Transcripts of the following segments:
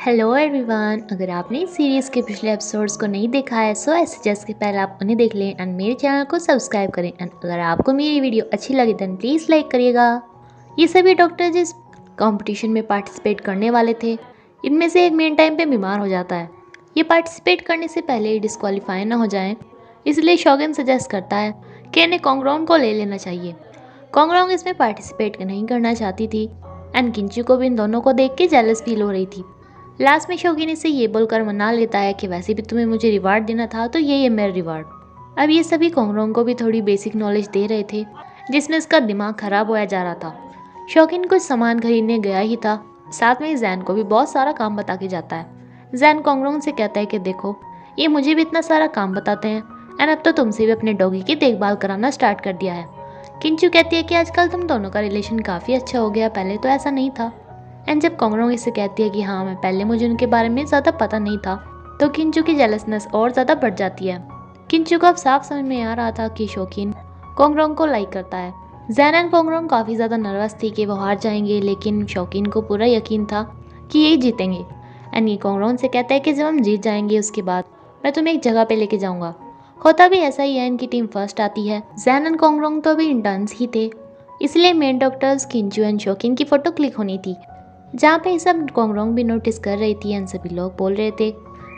Hello everyone, अगर आपने इस सीरीज़ के पिछले एपिसोड्स को नहीं देखा है सो आई सजेस्ट कि पहले आप उन्हें देख लें एंड मेरे चैनल को सब्सक्राइब करें। एंड अगर आपको मेरी वीडियो अच्छी लगी देन प्लीज़ लाइक करिएगा। ये सभी डॉक्टर जिस कंपटीशन में पार्टिसिपेट करने वाले थे, इनमें से एक मेन टाइम पे बीमार हो जाता है। ये पार्टिसिपेट करने से पहले ही डिस्क्वालीफाई ना हो जाएं, इसलिए शोगन सजेस्ट करता है कि इन्हें कोंगरोंग को ले लेना चाहिए। कोंगरोंग इसमें पार्टिसिपेट नहीं करना चाहती थी एंड किंचू को भी इन दोनों को देख के जेलस फील हो रही थी। लास्ट में शौकीन इसे ये बोलकर मना लेता है कि वैसे भी तुम्हें मुझे रिवार्ड देना था तो ये मेरा रिवार्ड। अब ये सभी कोंगरोंग को भी थोड़ी बेसिक नॉलेज दे रहे थे जिसमें इसका दिमाग खराब होया जा रहा था। शौकीन कुछ सामान खरीदने गया ही था, साथ में जैन को भी बहुत सारा काम बता के जाता है। जैन कोंगरोंग से कहता है कि देखो ये मुझे भी इतना सारा काम बताते हैं एंड अब तो तुमसे भी अपने डॉगी की देखभाल कराना स्टार्ट कर दिया है। किंचू कहती है कि आजकल तुम दोनों का रिलेशन काफ़ी अच्छा हो गया, पहले तो ऐसा नहीं था। एंड जब कोंगरोंग इससे कहती है कि हाँ मैं पहले मुझे उनके बारे में ज़्यादा पता नहीं था, तो किंचू की जेलसनेस और ज़्यादा बढ़ जाती है। किंचू को अब साफ समझ में आ रहा था कि शौकीन कोंगरोंग को लाइक करता है। जैन एंड कोंगरोंग काफ़ी ज़्यादा नर्वस थी कि वो हार जाएंगे, लेकिन शौकीन को पूरा यकीन था कि यही जीतेंगे। एंड ये कोंगरोंग से कहता है कि जब हम जीत जाएंगे उसके बाद मैं तुम्हें एक जगह पे लेके जाऊंगा। होता भी ऐसा ही है, इनकी टीम फर्स्ट आती है। जैन एंड कोंगरोंग तो अभी इंटर्न्स ही थे, इसलिए मेन डॉक्टर्स किंचू एंड शौकीन की फ़ोटो क्लिक होनी थी, जहाँ पे सब कोंगरोंग भी नोटिस कर रही थी एंड सभी लोग बोल रहे थे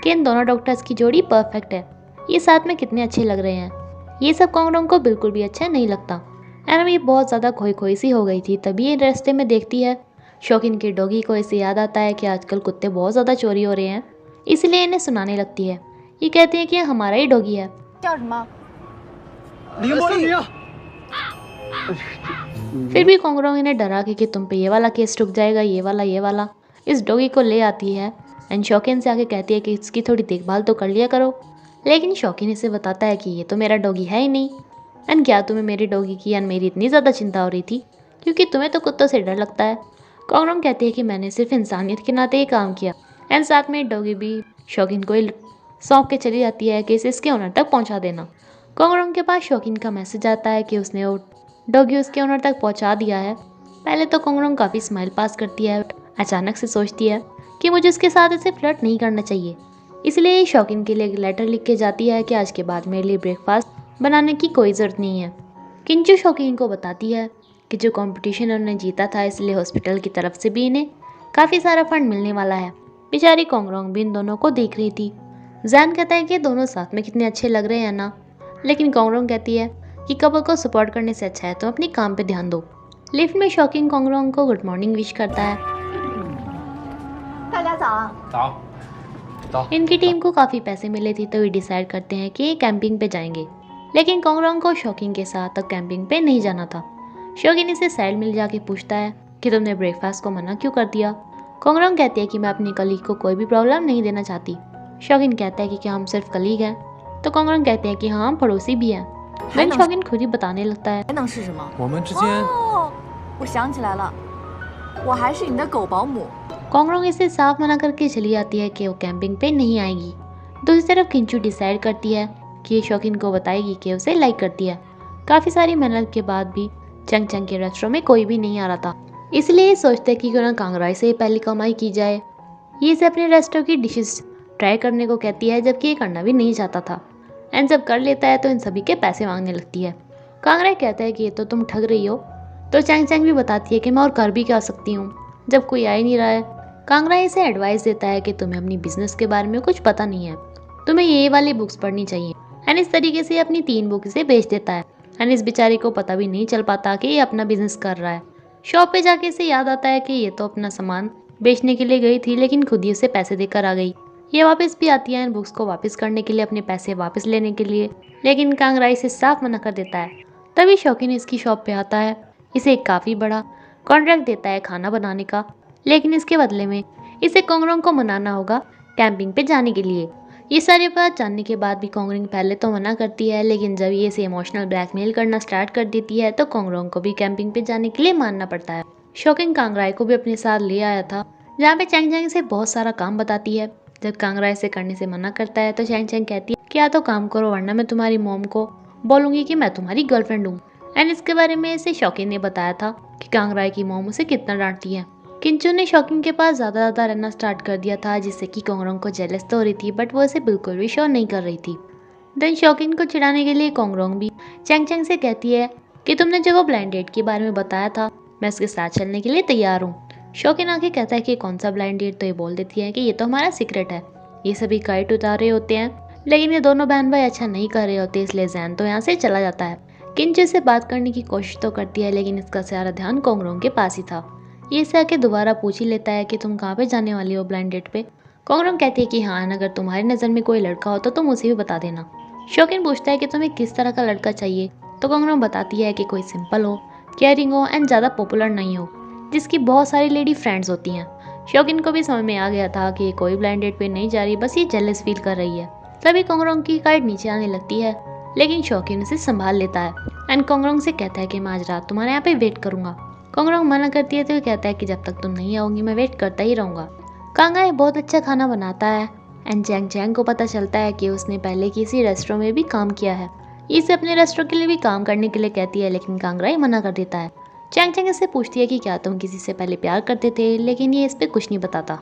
कि इन दोनों डॉक्टर्स की जोड़ी परफेक्ट है, ये साथ में कितने अच्छे लग रहे हैं। ये सब कोंगरोंग को बिल्कुल भी अच्छा नहीं लगता एंड ये बहुत ज़्यादा खोई खोई सी हो गई थी। तभी ये रास्ते में देखती है शौकीन के डॉगी को। इसे याद आता है कि आजकल कुत्ते बहुत ज़्यादा चोरी हो रहे हैं, इसलिए इन्हें सुनाने लगती है। ये कहते हैं कि ये हमारा ही डॉगी है। 叫什么？ 凌波丽， फिर भी कोंगरोंग इन्हें डरा के कि तुम पे ये वाला केस रुक जाएगा, ये वाला इस डॉगी को ले आती है एंड शौकीन से आके कहती है कि इसकी थोड़ी देखभाल तो कर लिया करो। लेकिन शौकीन इसे बताता है कि ये तो मेरा डॉगी है ही नहीं एंड क्या तुम्हें मेरे डॉगी की एंड मेरी इतनी ज़्यादा चिंता हो रही थी क्योंकि तुम्हें तो कुत्तों से डर लगता है। कोंगरोंग कहती है कि मैंने सिर्फ इंसानियत के नाते ही काम किया एंड साथ में डॉगी भी शौकीन को ही सौंप के चली जाती है कि इसे इसके ओनर तक पहुंचा देना। कोंगरोंग के पास शौकीन का मैसेज आता है कि उसने वो डॉगी उसके ओनर तक पहुंचा दिया है। पहले तो कोंगरोंग काफ़ी स्माइल पास करती है, अचानक से सोचती है कि मुझे उसके साथ ऐसे फ्लर्ट नहीं करना चाहिए, इसलिए शौकीन के लिए एक लेटर लिख के जाती है कि आज के बाद मेरे लिए ब्रेकफास्ट बनाने की कोई ज़रूरत नहीं है। किंचू शौकीन को बताती है कि जो कंपटीशन उन्होंने जीता था इसलिए हॉस्पिटल की तरफ से भी इन्हें काफ़ी सारा फंड मिलने वाला है। बेचारी कोंगरोंग भी इन दोनों को देख रही थी। जैन कहता है कि दोनों साथ में कितने अच्छे लग रहे हैं ना, लेकिन कोंगरोंग कहती है कि कपल को सपोर्ट करने से अच्छा है तो अपने काम पे ध्यान दो। लिफ्ट में शौकीन कोंगरोंग को गुड मॉर्निंग विश करता है। 大家早啊！ 早，早。 इनकी टीम को काफ़ी पैसे मिले थे तो ये डिसाइड करते हैं कि ये कैंपिंग पे जाएंगे, लेकिन कोंगरोंग को शौकीन के साथ तक कैंपिंग पे नहीं जाना था। शौकीन इसे साइड मिल जाके पूछता है कि तुमने ब्रेकफास्ट को मना क्यों कर दिया। कोंगरोंग कहती है कि मैं अपनी कलीग को कोई भी प्रॉब्लम नहीं देना चाहती। शौकीन कहता है कि क्या हम सिर्फ कलीग हैं, तो कोंगरोंग कहते हैं कि हाँ हम पड़ोसी भी हैं। देन शौकीन खुद ही बताने लगता है 还能是什么？ 我们之间 哦，我想起来了，我还是你的狗保姆。 कोंगरोंग इसे साफ मना करके चली जाती है कि वो कैंपिंग पे नहीं आएगी। दूसरी तरफ किंचू डिसाइड करती है कि ये शौकीन को बताएगी कि उसे लाइक करती है। काफ़ी सारी मेहनत के बाद भी चंग चंग के रेस्टोरेंट में कोई भी नहीं आ रहा था, इसलिए ये सोचते कि क्यों ना कांगराई से पहली कमाई की जाए। ये इसे अपने रेस्टोरेंट की डिशेस ट्राई करने को कहती है, जबकि ये करना भी नहीं चाहता था। एंड जब कर लेता है तो इन सभी के पैसे मांगने लगती है। कांगराई कहता है कि ये तो तुम ठग रही हो, तो चैंग चैंग भी बताती है कि मैं और कर भी क्या सकती हूँ जब कोई आ ही नहीं रहा है। कांगराई इसे एडवाइस देता है कि तुम्हें अपनी बिजनेस के बारे में कुछ पता नहीं है, तुम्हें ये वाली बुक्स पढ़नी चाहिए। एंड इस तरीके से अपनी 3 बुक इसे बेच देता है एंड इस बेचारे को पता भी नहीं चल पाता कि ये अपना बिजनेस कर रहा है। शॉप पे जाके इसे याद आता है कि ये तो अपना सामान बेचने के लिए गई थी, लेकिन खुद ही उसे पैसे देकर आ गई। ये वापस भी आती है इन बुक्स को वापस करने के लिए, अपने पैसे वापस लेने के लिए, लेकिन कांगराई इसे साफ मना कर देता है। तभी शौकीन इसकी शॉप पे आता है, इसे एक काफ़ी बड़ा कॉन्ट्रैक्ट देता है खाना बनाने का, लेकिन इसके बदले में इसे कोंगरोंग को मनाना होगा कैंपिंग पे जाने के लिए। ये सारी बात जानने के बाद भी कोंगरोंग पहले तो मना करती है, लेकिन जब ये इसे इमोशनल ब्लैकमेल करना स्टार्ट कर देती है तो कोंगरोंग को भी कैंपिंग पे जाने के लिए मानना पड़ता है। शौकीन कांगराई को भी अपने साथ ले आया था, जहाँ पे चैंग चैंग से बहुत सारा काम बताती है। जब कांगराई से करने से मना करता है तो चैंग चैंग कहती है कि या तो काम करो वरना मैं तुम्हारी मॉम को बोलूँगी कि मैं तुम्हारी गर्लफ्रेंड हूँ। एंड इसके बारे में इसे शौकीन ने बताया था कि कांगराई की मॉम उसे कितना डांटती है। किंचू ने शॉकिंग के पास ज़्यादा रहना स्टार्ट कर दिया था, जिससे कि कोंगरोंग को जेलस तो हो रही थी बट वो इसे बिल्कुल भी शो नहीं कर रही थी। देन शॉकिंग को चिढ़ाने के लिए कोंगरोंग भी चैंग चैंग से कहती है कि तुमने जो वो ब्लाइंड डेट के बारे में बताया था, मैं उसके साथ चलने के लिए तैयार हूँ। शॉकिंग आके कहता है कि कौन सा ब्लाइंड डेट, तो ये बोल देती है कि ये तो हमारा सीक्रेट है। ये सभी काइट उतार रहे होते हैं, लेकिन ये दोनों बहन भाई अच्छा नहीं कर रहे होते, इसलिए जैन तो यहाँ से चला जाता है। किंचू से बात करने की कोशिश तो करती है, लेकिन इसका सारा ध्यान कोंगरोंग के पास ही था। ये इसे आके दोबारा पूछ ही लेता है कि तुम कहाँ पे जाने वाली हो ब्लाइंड डेट पे। कोंगरोंग कहती है कि हाँ, अगर तुम्हारी नज़र में कोई लड़का हो तो तुम उसे भी बता देना। शौकीन पूछता है कि तुम्हें किस तरह का लड़का चाहिए, तो कोंगरोंग बताती है कि कोई सिंपल हो, केयरिंग हो एंड ज़्यादा पॉपुलर नहीं हो, जिसकी बहुत सारी लेडी फ्रेंड्स होती हैं। शौकीन को भी समझ में आ गया था कि कोई ब्लाइंड डेट पे नहीं जा रही, बस ये जेलस फील कर रही है। तभी कोंगरोंग की काइट नीचे आने लगती है, लेकिन शौकीन उसे संभाल लेता है एंड कोंगरोंग से कहता है कि मैं आज रात तुम्हारे यहाँ पे वेट करूंगा। कोंगरोंग मना करती है तो वो कहता है कि जब तक तुम नहीं आओगी मैं वेट करता ही रहूंगा। कांगाई बहुत अच्छा खाना बनाता है एंड चैंग चैंग को पता चलता है कि उसने पहले किसी रेस्टोरेंट में भी काम किया है। इसे अपने रेस्टोरेंट के लिए भी काम करने के लिए कहती है, लेकिन कांगराई मना कर देता है। चैंग चैंग इससे पूछती है कि क्या तुम किसी से पहले प्यार करते थे, लेकिन ये इस पर कुछ नहीं बताता।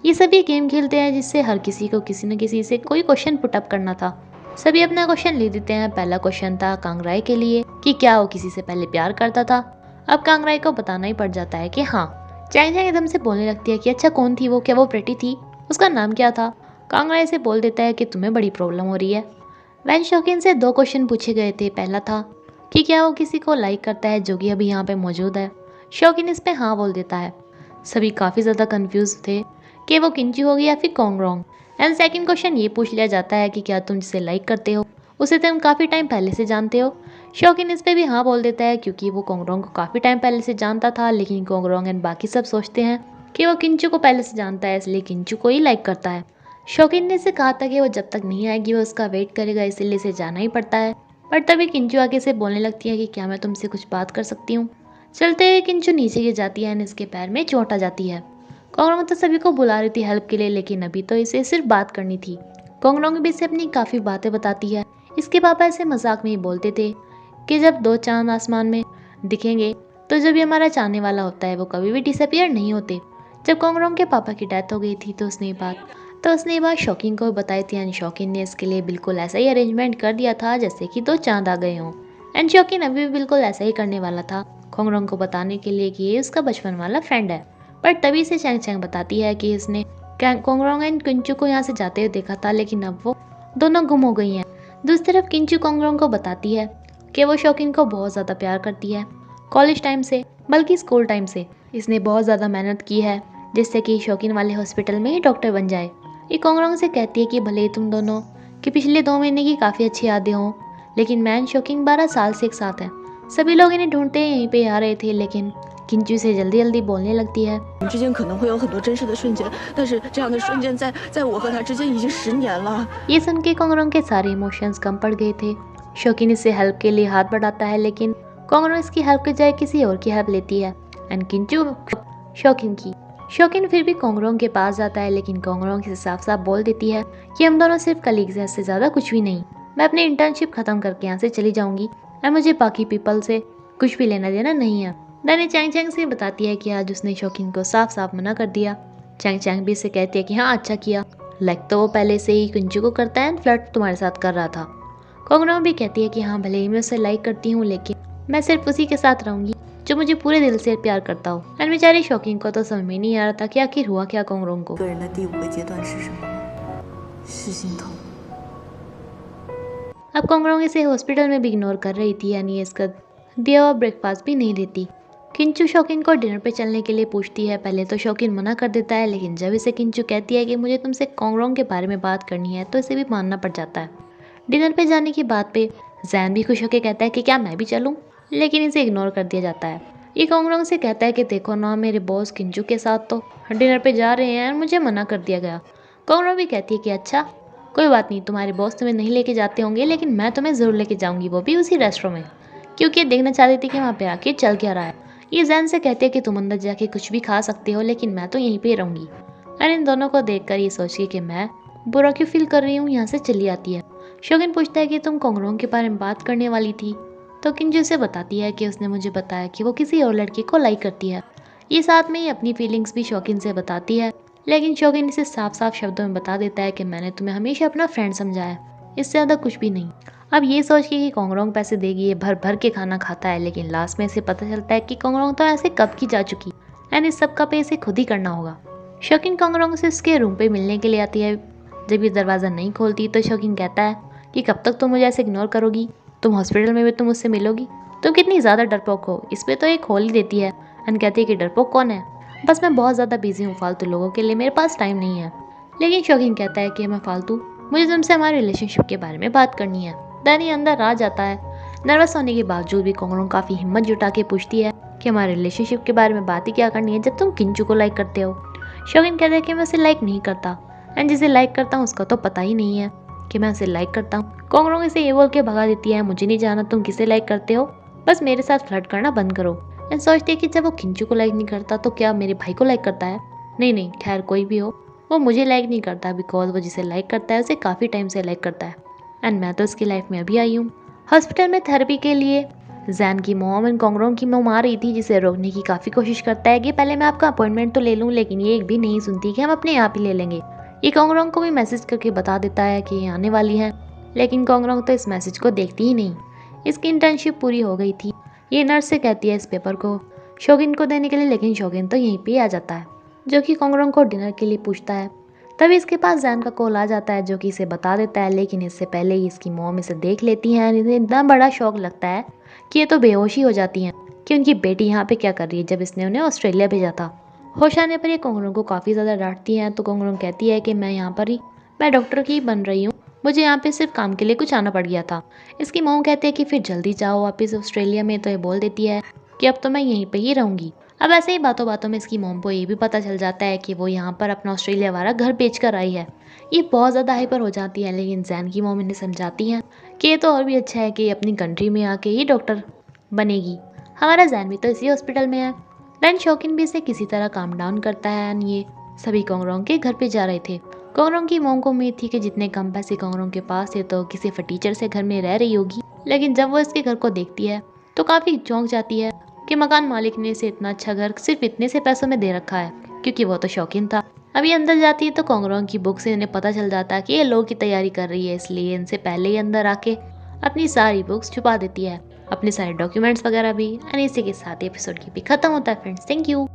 ये सभी गेम खेलते हैं जिससे हर किसी को किसी न किसी से कोई क्वेश्चन पुटअप करना था। सभी अपना क्वेश्चन ले देते हैं। पहला क्वेश्चन था कांगराई के लिए कि क्या वो किसी से पहले प्यार करता था। अब कांगराई को बताना ही पड़ जाता है कि हाँ। चैंग चैंग एकदम से बोलने लगती है कि अच्छा कौन थी वो, क्या वो प्रेटी थी, उसका नाम क्या था। कांगराई से बोल देता है कि तुम्हें बड़ी प्रॉब्लम हो रही है। वैन शौकीन से 2 क्वेश्चन पूछे गए थे। पहला था कि क्या वो किसी को लाइक करता है जो कि अभी यहाँ पे मौजूद है। शौकीन इस पे हाँ बोल देता है। सभी काफ़ी ज़्यादा कंफ्यूज थे कि वो किंचू होगी या फिर कोंगरोंग। एंड सेकंड क्वेश्चन ये पूछ लिया जाता है कि क्या तुम जिसे लाइक करते हो उसे तुम काफ़ी टाइम पहले से जानते हो। शौकीन इस पे भी हाँ बोल देता है, क्योंकि वो कोंगरोंग को काफ़ी टाइम पहले से जानता था, लेकिन कोंगरोंग एंड बाकी सब सोचते हैं कि वो किंचू को पहले से जानता है, इसलिए किंचू को ही लाइक करता है। शौकीन ने इसे कहा था कि वो जब तक नहीं आएगी वो उसका वेट करेगा, इसलिए इसे जाना ही पड़ता है। पर तभी किंचू आके से बोलने लगती है कि क्या मैं तुमसे कुछ बात कर सकती हूँ। चलते हुए किंचू नीचे गिर जाती है एंड इसके पैर में चोट आ जाती है। कोंगरोंग तो सभी को बुला रही थी हेल्प के लिए, लेकिन अभी तो इसे सिर्फ बात करनी थी। कोंगरोंग भी इसे अपनी काफ़ी बातें बताती है। इसके पापा ऐसे मजाक में ही बोलते थे कि जब 2 चांद आसमान में दिखेंगे तो जब भी हमारा चाहने वाला होता है वो कभी भी डिसअपियर नहीं होते। जब कोंगरोंग के पापा की डेथ हो गई थी तो उसने ये बात शौकीन को बताई थी एंड शौकीन ने इसके लिए बिल्कुल ऐसा ही अरेंजमेंट कर दिया था जैसे कि 2 चांद आ गए हों। एंड शौकीन अभी भी बिल्कुल ऐसा ही करने वाला था कोंगरोंग को बताने के लिए कि ये उसका बचपन वाला फ्रेंड है। पर तभी से चैंग चैंग बताती है कि इसने कोंगरोंग एंड किंचू को यहाँ से जाते हुए देखा था, लेकिन अब वो दोनों गुम हो गई हैं। दूसरी तरफ किंचू कोंगरोंग को बताती है कि वो शौकीन को बहुत ज़्यादा प्यार करती है, कॉलेज टाइम से बल्कि स्कूल टाइम से। इसने बहुत ज़्यादा मेहनत की है जिससे कि शौकीन वाले हॉस्पिटल में ही डॉक्टर बन जाए। ये कोंगरोंग से कहती है कि भले ही तुम दोनों की पिछले 2 महीने की काफ़ी अच्छी यादें हों, लेकिन मैं एंड शौकीन 12 साल से एक साथ हैं। सभी लोग इन्हें ढूंढते यहीं पे आ रहे थे, लेकिन किंचू से जल्दी जल्दी बोलने लगती है। 我们之间可能会有很多真实的瞬间，但是这样的瞬间在我和他之间已经10年了。 ये सुन के कोंगरोंग के सारे इमोशंस कम पड़ गए थे। शौकीन इससे हेल्प के लिए हाथ बढ़ाता है, लेकिन कोंगरोंग इसकी हेल्प के जाए किसी और की हेल्प लेती है एंड किंचू शौकीन की। शौकीन फिर भी कोंगरोंग के पास जाता है, लेकिन कोंगरोंग इसे साफ साफ बोल देती है कि हम दोनों सिर्फ कलीग्स हैं, इससे ज़्यादा कुछ भी नहीं। मैं अपनी इंटर्नशिप ख़त्म करके यहाँ से चली जाऊँगी और मुझे बाकी पीपल से कुछ भी लेना देना नहीं है। दानी चैंग चैंग से बताती है कि आज उसने शौकीन को साफ साफ मना कर दिया। चैंग चैंग भी इसे कहती है कि हाँ अच्छा किया, लाइक तो वो पहले से ही किंचू को करता है, फ्लर्ट तुम्हारे साथ कर रहा था। कोंगरोंग भी कहती है कि हाँ भले ही मैं उसे लाइक करती हूँ, लेकिन मैं सिर्फ उसी के साथ रहूंगी जो मुझे पूरे दिल से प्यार करता हो। एंड बेचारी शौकीन को तो समझ में नहीं आ रहा था कि आखिर हुआ क्या कोंगरोंग को। 个人的第5个阶段是什么？是心疼。 अब कोंगरोंग इसे हॉस्पिटल में भी इग्नोर कर रही थी, यानी इसका दिया हुआ ब्रेकफास्ट भी नहीं देती। किंचू शौकीन को डिनर पे चलने के लिए पूछती है। पहले तो शौकीन मना कर देता है, लेकिन जब इसे किंचू कहती है कि मुझे तुमसे कोंगरोंग के बारे में बात करनी है तो इसे भी मानना पड़ जाता है। डिनर पे जाने की बात पे जैन भी खुश होकर कहता है कि क्या मैं भी चलूँ, लेकिन इसे इग्नोर कर दिया जाता है। ये कोंगरोंग से कहता है कि देखो ना, मेरे बॉस किंचू के साथ तो डिनर पे जा रहे हैं और मुझे मना कर दिया गया। कोंगरोंग भी कहती है कि अच्छा कोई बात नहीं, तुम्हारे बॉस तुम्हें नहीं लेके जाते होंगे, लेकिन मैं तुम्हें ज़रूर लेके जाऊंगी, वो भी उसी रेस्टोरेंट में, क्योंकि ये देखना चाहती थी कि वहाँ पे आके चल क्या रहा है। ये जैन से कहते हैं कि तुम अंदर जाके कुछ भी खा सकते हो, लेकिन मैं तो यहीं पे रहूंगी। और इन दोनों को देखकर ये सोच के कि मैं बुरा क्यों फील कर रही हूँ, यहाँ से चली आती है। शौकीन पूछता है कि तुम कोंगरोंग के बारे में बात करने वाली थी, तो किंजू से बताती है कि उसने मुझे बताया कि वो किसी और लड़के को लाइक करती है। ये साथ में ही अपनी फीलिंग्स भी शौकीन से बताती है, लेकिन शौकीन इसे साफ साफ शब्दों में बता देता है कि मैंने तुम्हें हमेशा अपना फ्रेंड समझा है, इससे ज़्यादा कुछ भी नहीं। अब ये सोच के कि कोंगरोंग पैसे देगी, ये भर भर के खाना खाता है, लेकिन लास्ट में इसे पता चलता है कि कोंगरोंग तो ऐसे कब की जा चुकी एंड इस सब का पे इसे खुद ही करना होगा। शौकीन कोंगरोंग से उसके रूम पे मिलने के लिए आती है। जब ये दरवाज़ा नहीं खोलती तो शौकीन कहता है कि कब तक तुम मुझे ऐसे इग्नोर करोगी, तुम हॉस्पिटल में भी तुम मुझसे मिलोगी, तुम कितनी ज़्यादा डरपोक हो। इस पर तो एक खोल ही देती है एंड कहती है कि डरपोक कौन है, बस मैं बहुत ज़्यादा बिजी हूँ, फालतू लोगों के लिए मेरे पास टाइम नहीं है। लेकिन शौकीन कहता है कि मैं फालतू, मुझे तुमसे हमारे रिलेशनशिप के बारे में बात करनी है। डैनी अंदर आ जाता है। नर्वस होने के बावजूद भी कोंगरोंग काफ़ी हिम्मत जुटा के पूछती है कि हमारे रिलेशनशिप के बारे में बात ही क्या करनी है जब तुम किंचू को लाइक करते हो। शौकीन कहता है कि मैं उसे लाइक नहीं करता एंड जिसे लाइक करता हूँ उसका तो पता ही नहीं है कि मैं उसे लाइक करता हूँ। कोंगरोंग इसे ये बोल के भगा देती है, मुझे नहीं जाना तुम किसे लाइक करते हो, बस मेरे साथ फ्लर्ट करना बंद करो। एंड सोचती है कि जब वो किंचू को लाइक नहीं करता तो क्या मेरे भाई को लाइक करता है। नहीं, खैर कोई भी हो, वो मुझे लाइक नहीं करता बिकॉज वो जिसे लाइक करता है उसे काफ़ी टाइम से लाइक करता है एंड मैं तो उसकी लाइफ में अभी आई हूँ। हॉस्पिटल में थेरेपी के लिए जैन की मॉम एंड कोंगरोंग की मॉम आ रही थी, जिसे रोकने की काफ़ी कोशिश करता है कि पहले मैं आपका अपॉइंटमेंट तो ले लूँ, लेकिन ये एक भी नहीं सुनती कि हम अपने आप ही ले लेंगे। ये कोंगरोंग को भी मैसेज करके बता देता है कि ये आने वाली है, लेकिन कोंगरोंग तो इस मैसेज को देखती ही नहीं। इसकी इंटर्नशिप पूरी हो गई थी। ये नर्स से कहती है इस पेपर को शौकीन को देने के लिए, लेकिन शौकीन तो यहीं पे आ जाता है, जो कि कोंगरोंग को डिनर के लिए पूछता है। तभी इसके पास जैन का कॉल आ जाता है जो कि इसे बता देता है, लेकिन इससे पहले ही इसकी मॉम इसे देख लेती हैं। इन्हें इतना बड़ा शौक लगता है कि ये तो बेहोशी हो जाती हैं कि उनकी बेटी यहाँ पे क्या कर रही है जब इसने उन्हें ऑस्ट्रेलिया भेजा था। होश आने पर ये कोंगरोंग को काफ़ी ज़्यादा डांटती हैं, तो कोंगरोंग कहती है कि मैं डॉक्टर की बन रही हूँ, मुझे यहाँ पे सिर्फ काम के लिए कुछ आना पड़ गया था। इसकी मॉम कहती है कि फिर जल्दी जाओ वापस ऑस्ट्रेलिया में, तो ये बोल देती है कि अब तो मैं यहीं पे ही रहूँगी। अब ऐसे ही बातों बातों में इसकी मॉम को ये भी पता चल जाता है कि वो यहाँ पर अपना ऑस्ट्रेलिया वाला घर बेच कर आई है। ये बहुत ज़्यादा हाइपर हो जाती है, लेकिन जैन की मॉम इन्हें समझाती हैं कि ये तो और भी अच्छा है कि ये अपनी कंट्री में आके ही डॉक्टर बनेगी, हमारा जैन भी तो इसी हॉस्पिटल में है। देन शौकीन भी इसे किसी तरह काम डाउन करता है एंड ये सभी कोंगरोंग के घर पे जा रहे थे। कोंगरोंग की मॉम को उम्मीद थी कि जितने कम पैसे कोंगरोंग के पास थे तो किसी फटीचर से घर में रह रही होगी, लेकिन जब वो इसके घर को देखती है तो काफ़ी चौंक जाती है कि मकान मालिक ने इसे इतना अच्छा घर सिर्फ इतने से पैसों में दे रखा है, क्योंकि वो तो शौकीन था। अभी अंदर जाती है तो कोंगरोंग की बुक से इन्हें पता चल जाता है कि ये लॉ की तैयारी कर रही है, इसलिए इनसे पहले ही अंदर आके अपनी सारी बुक्स छुपा देती है, अपने सारे डॉक्यूमेंट्स वगैरह भी। एंड इसी के साथ एपिसोड की भी खत्म होता है फ्रेंड्स। Thank you.